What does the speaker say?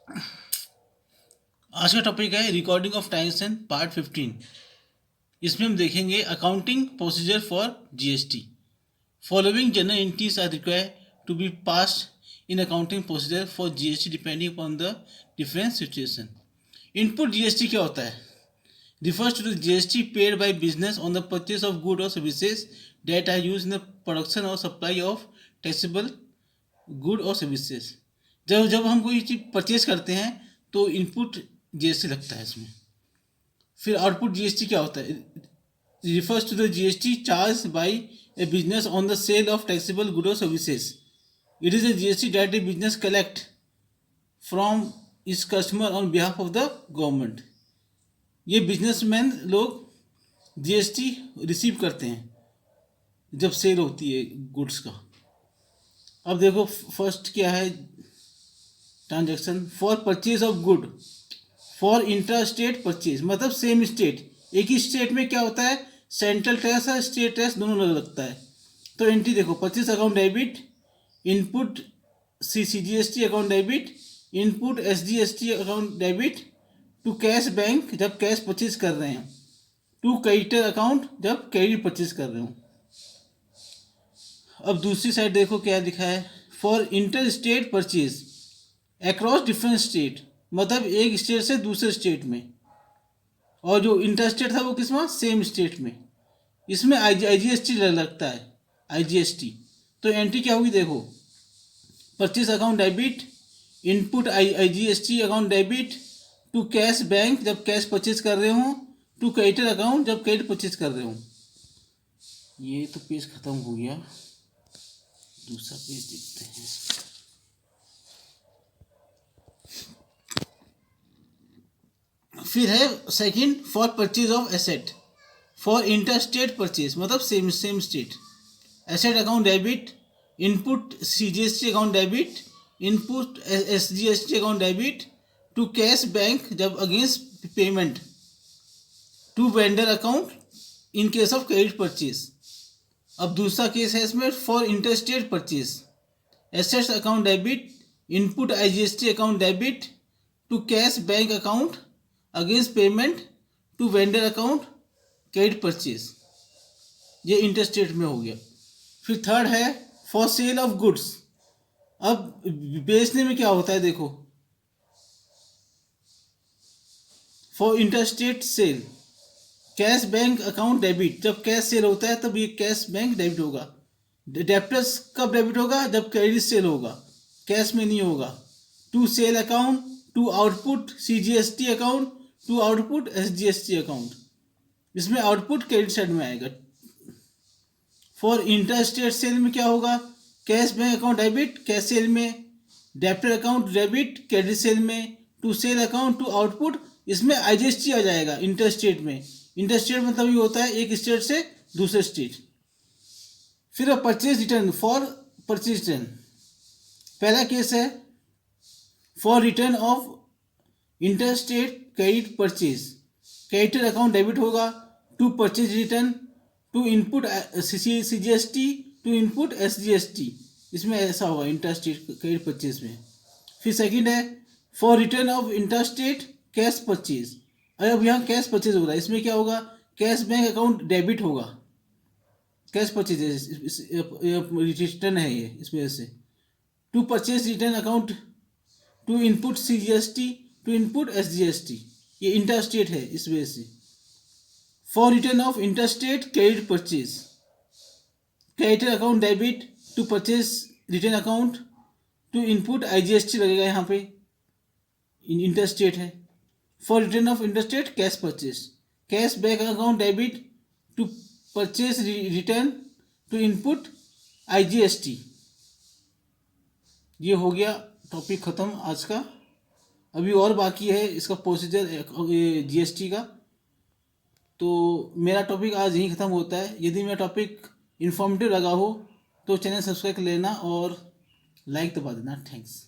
आज का टॉपिक है रिकॉर्डिंग ऑफ ट्रांजेक्शन पार्ट 15। इसमें हम देखेंगे accounting procedure for GST. Following general entries are required to be passed in accounting procedure for GST depending upon the different situation. Input GST क्या होता है? refers to the GST paid by business on the purchase of goods or services that are used in the production or supply of taxable good or services। जब जब हम कोई चीज़ purchase करते हैं तो इनपुट जीएसटी लगता है इसमें। फिर आउटपुट जीएसटी क्या होता है? refers to the GST charged by a business on the sale of taxable goods or services। It is a GST that a business collect from its customer on behalf of the government। ये businessman लोग GST receive करते हैं जब cell होती है goods का। अब देखो फर्स्ट क्या है transaction for purchase of good for inter state purchase, मतलब सेम स्टेट, एक ही स्टेट में क्या होता है सेंट्रल टैक्स और स्टेट टैक्स दोनों लगता है। तो एंट्री देखो purchase account debit, input CGST account debit, input SGST account debit, to cash bank जब कैश परचेज कर रहे हैं, टू क्रेडिटर अकाउंट जब क्रेडिट परचेज कर रहे हो। अब दूसरी साइड देखो क्या लिखा है for inter state purchase across different state, मतलब एक स्टेट से दूसरे स्टेट में, और जो इंटर स्टेट था वो किसमें सेम स्टेट में। इसमें आईजीएसटी लगता है आईजीएसटी। तो एंट्री क्या होगी देखो purchase account debit, input IGST account debit, to cash bank जब कैश परचेज कर रहे हो, टू क्रेडिटर अकाउंट जब क्रेडिट परचेज कर रहे हो। ये तो पेज खत्म हो गया, दूसरा पेज देखते हैं। फिर है second for purchase of asset for inter state purchase, मतलब same state. Asset account debit, input CGST account debit, input SGST account debit, to cash bank जब against payment, to vendor account in case of credit purchase. अब दूसरा case है इसमें for interstate purchase assets account debit, input IGST account debit, to cash bank account against payment, to vendor account credit purchase. ये interstate में हो गया। फिर third है फॉर सेल ऑफ गुड्स। अब बेचने में क्या होता है देखो for interstate sale cash bank account debit, जब कैश सेल होता है तब ये कैश बैंक डेबिट होगा। डेप्टर्स कब डेबिट होगा जब क्रेडिट सेल होगा, कैश में नहीं होगा। To sale account, to output CGST account, to output SGST account, इसमें आउटपुट क्रेडिट साइड में आएगा। फॉर इंटरस्टेट सेल में क्या होगा cash bank account debit cash sale में, debtor account debit credit sale में, to sale account to output, इसमें IGST आ जाएगा इंटरस्टेट में। इंटरस्टेट मतलब ये होता है एक स्टेट से दूसरे स्टेट। फिर purchase return for purchase return, पहला केस है for return of interstate credit purchase, creditor account debit होगा, to purchase return, to input CGST, to input SGST, इसमें ऐसा होगा इंटरस्टेट क्रेडिट परचेज में। फिर सेकंड है for return of interstate cash purchase. अब यहाँ कैश परचेज हो रहा है, इसमें क्या होगा कैश बैंक अकाउंट डेबिट होगा, कैश परचेज रिटर्न है ये इस वजह से। To purchase return account, to input CGST, to input SGST, ये इंटरस्टेट है इस वजह से। For return of interstate credit purchase creditor account debit, to purchase return account, to input IGST लगेगा यहाँ पे, इंटरस्टेट है। For return of interstate cash purchase cash bank account debit, to purchase return, to input IGST. ये हो गया topic ख़त्म आज का। अभी और बाकी है इसका प्रोसीजर जीएसटी का। तो मेरा टॉपिक आज यहीं ख़त्म होता है। यदि मेरा टॉपिक इन्फॉर्मेटिव लगा हो तो चैनल सब्सक्राइब कर लेना और लाइक दबा देना। थैंक्स।